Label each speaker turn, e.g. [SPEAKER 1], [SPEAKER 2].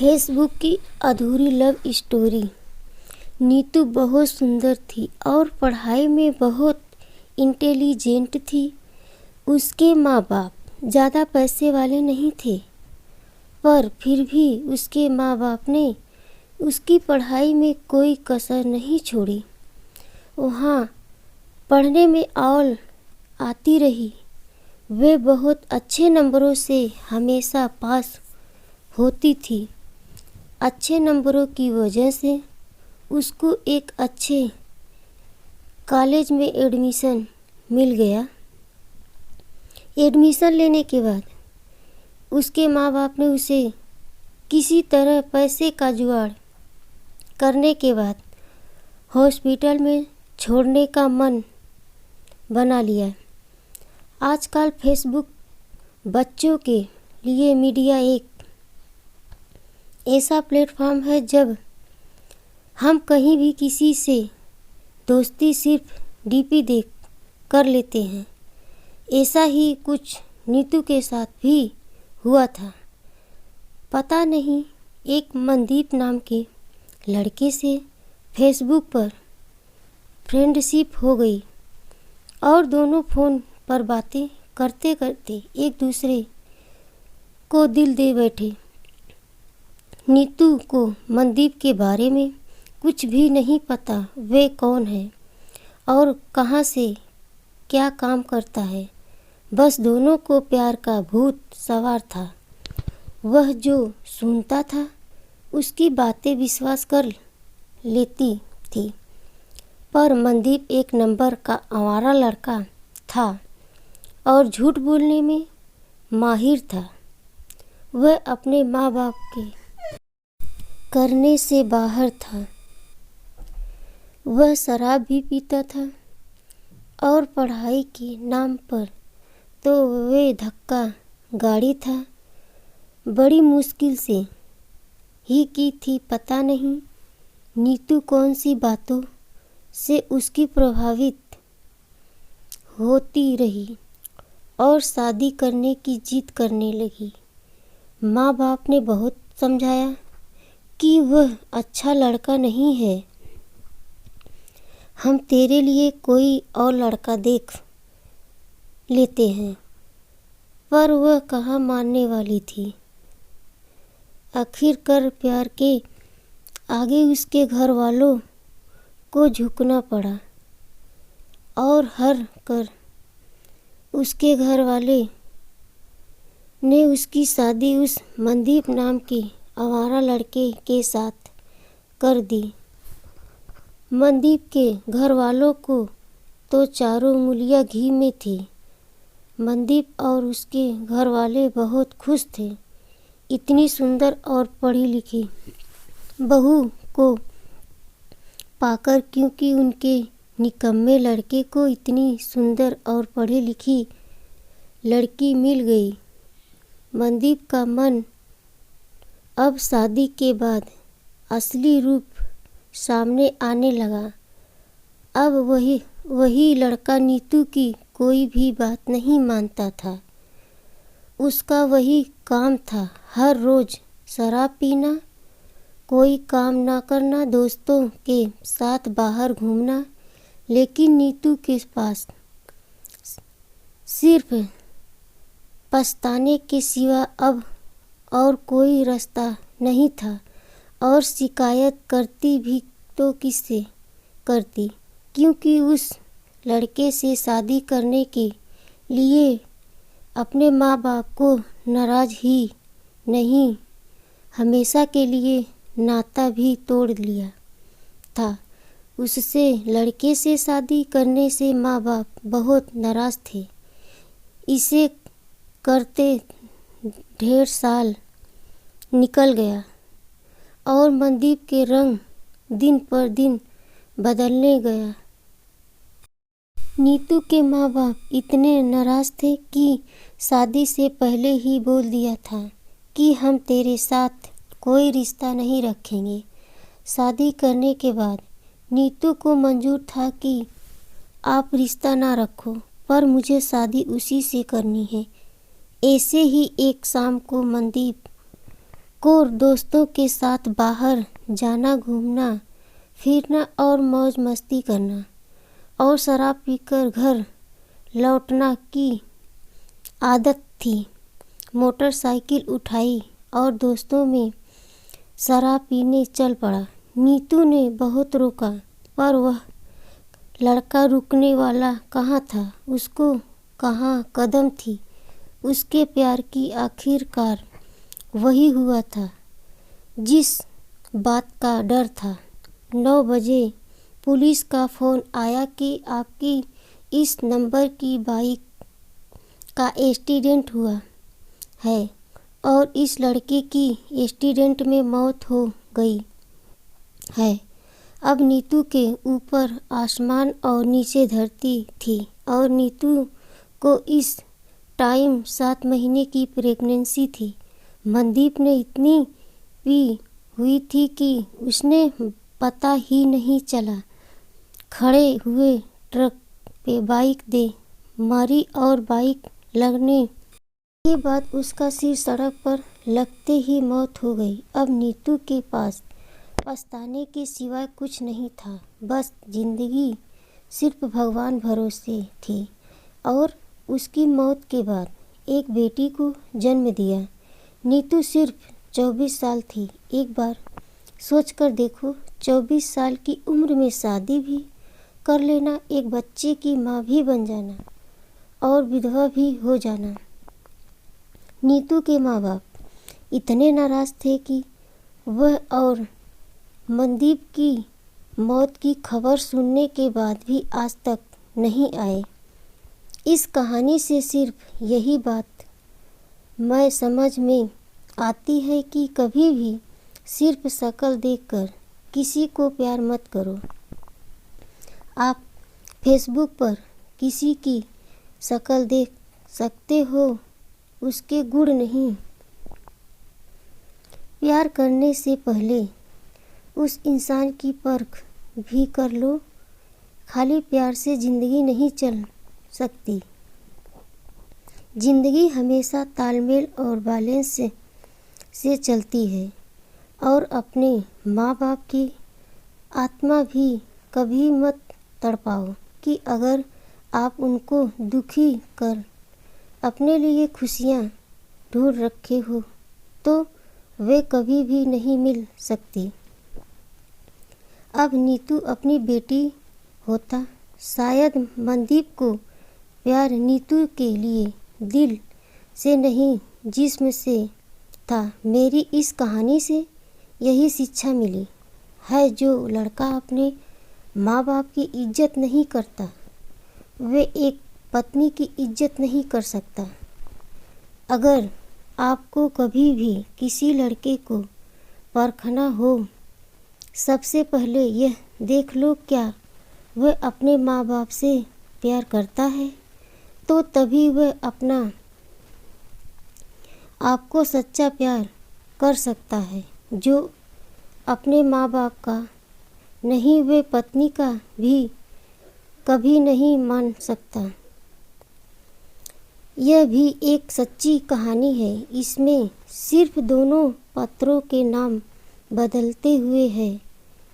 [SPEAKER 1] Facebook की अधूरी love story. Neetu बहुत सुंदर थी और पढ़ाई में बहुत इंटेलिजेंट थी। उसके माँ बाप ज़्यादा पैसे वाले नहीं थे, पर फिर भी उसके माँ बाप ने उसकी पढ़ाई में कोई कसर नहीं छोड़ी। वहाँ पढ़ने में औल आती रही। वे बहुत अच्छे नंबरों से हमेशा पास होती थी। अच्छे नंबरों की वजह से उसको एक अच्छे कॉलेज में एडमिशन मिल गया। एडमिशन लेने के बाद उसके माँ बाप ने उसे किसी तरह पैसे का जुगाड़ करने के बाद हॉस्पिटल में छोड़ने का मन बना लिया। आजकल फेसबुक बच्चों के लिए मीडिया एक ऐसा प्लेटफॉर्म है जब हम कहीं भी किसी से दोस्ती सिर्फ डीपी देख कर लेते हैं। ऐसा ही कुछ नीतू के साथ भी हुआ था। पता नहीं एक मनदीप नाम के लड़के से फेसबुक पर फ्रेंडशिप हो गई और दोनों फ़ोन पर बातें करते करते एक दूसरे को दिल दे बैठे। नीतू को मनदीप के बारे में कुछ भी नहीं पता। वे कौन है और कहाँ से क्या काम करता है, बस दोनों को प्यार का भूत सवार था। वह जो सुनता था उसकी बातें विश्वास कर लेती थी, पर मनदीप एक नंबर का आवारा लड़का था और झूठ बोलने में माहिर था। वह अपने माँ बाप के करने से बाहर था। वह शराब भी पीता था और पढ़ाई के नाम पर तो वे धक्का गाड़ी था। बड़ी मुश्किल से ही की थी। पता नहीं नीतू कौन सी बातों से उसकी प्रभावित होती रही और शादी करने की जिद करने लगी। माँ बाप ने बहुत समझाया कि वह अच्छा लड़का नहीं है, हम तेरे लिए कोई और लड़का देख लेते हैं, पर वह कहाँ मानने वाली थी। आखिरकार प्यार के आगे उसके घर वालों को झुकना पड़ा और हर कर उसके घर वाले ने उसकी शादी उस मनदीप नाम के आवारा लड़के के साथ कर दी। मनदीप के घर वालों को तो चारों उंगलियां घी में थी। मनदीप और उसके घर वाले बहुत खुश थे। इतनी सुंदर और पढ़ी लिखी बहू को पाकर, क्योंकि उनके निकम्मे लड़के को इतनी सुंदर और पढ़ी लिखी लड़की मिल गई। मनदीप का मन अब शादी के बाद असली रूप सामने आने लगा। अब वही लड़का नीतू की कोई भी बात नहीं मानता था। उसका वही काम था, हर रोज़ शराब पीना, कोई काम ना करना, दोस्तों के साथ बाहर घूमना। लेकिन नीतू के पास सिर्फ पछताने के सिवा अब और कोई रास्ता नहीं था। और शिकायत करती भी तो किससे करती, क्योंकि उस लड़के से शादी करने के लिए अपने माँ बाप को नाराज़ ही नहीं, हमेशा के लिए नाता भी तोड़ लिया था। उससे लड़के से शादी करने से माँ बाप बहुत नाराज़ थे। इसे करते 1.5 साल निकल गया और मनदीप के रंग दिन पर दिन बदलने गया। नीतू के माँ बाप इतने नाराज़ थे कि शादी से पहले ही बोल दिया था कि हम तेरे साथ कोई रिश्ता नहीं रखेंगे। शादी करने के बाद नीतू को मंजूर था कि आप रिश्ता ना रखो, पर मुझे शादी उसी से करनी है। ऐसे ही एक शाम को मनदीप को दोस्तों के साथ बाहर जाना, घूमना फिरना और मौज मस्ती करना और शराब पीकर घर लौटना की आदत थी। मोटरसाइकिल उठाई और दोस्तों में शराब पीने चल पड़ा। नीतू ने बहुत रोका पर वह लड़का रुकने वाला कहाँ था। उसको कहाँ कदम थी। उसके प्यार की आखिरकार वही हुआ था जिस बात का डर था। 9 बजे पुलिस का फ़ोन आया कि आपकी इस नंबर की बाइक का एक्सीडेंट हुआ है और इस लड़के की एक्सीडेंट में मौत हो गई है। अब नीतू के ऊपर आसमान और नीचे धरती थी और नीतू को इस टाइम 7 महीने की प्रेगनेंसी थी। मनदीप ने इतनी पी हुई थी कि उसने पता ही नहीं चला। खड़े हुए ट्रक पे बाइक दे मारी और बाइक लगने के बाद उसका सिर सड़क पर लगते ही मौत हो गई। अब नीतू के पास पछताने के सिवाय कुछ नहीं था। बस जिंदगी सिर्फ भगवान भरोसे थी। और उसकी मौत के बाद एक बेटी को जन्म दिया। नीतू सिर्फ 24 साल थी। एक बार सोच कर देखो, 24 साल की उम्र में शादी भी कर लेना, एक बच्चे की माँ भी बन जाना और विधवा भी हो जाना। नीतू के माँ बाप इतने नाराज़ थे कि वह और मनदीप की मौत की खबर सुनने के बाद भी आज तक नहीं आए। इस कहानी से सिर्फ यही बात मैं समझ में आती है कि कभी भी सिर्फ शक्ल देखकर किसी को प्यार मत करो। आप फेसबुक पर किसी की शक्ल देख सकते हो, उसके गुण नहीं। प्यार करने से पहले उस इंसान की परख भी कर लो। खाली प्यार से ज़िंदगी नहीं चल सकती। ज़िंदगी हमेशा तालमेल और बैलेंस से चलती है। और अपने माँ बाप की आत्मा भी कभी मत तड़पाओ कि अगर आप उनको दुखी कर अपने लिए खुशियाँ ढूंढ रखे हो तो वे कभी भी नहीं मिल सकती। अब नीतू अपनी बेटी होता, शायद मनदीप को प्यार नीतू के लिए दिल से नहीं जिस्म से था। मेरी इस कहानी से यही शिक्षा मिली है, जो लड़का अपने माँ बाप की इज्जत नहीं करता, वे एक पत्नी की इज्जत नहीं कर सकता। अगर आपको कभी भी किसी लड़के को परखना हो, सबसे पहले यह देख लो क्या वह अपने माँ बाप से प्यार करता है। तो तभी वह अपना आपको सच्चा प्यार कर सकता है। जो अपने माँ बाप का नहीं, वे पत्नी का भी कभी नहीं मान सकता। यह भी एक सच्ची कहानी है। इसमें सिर्फ दोनों पात्रों के नाम बदलते हुए हैं।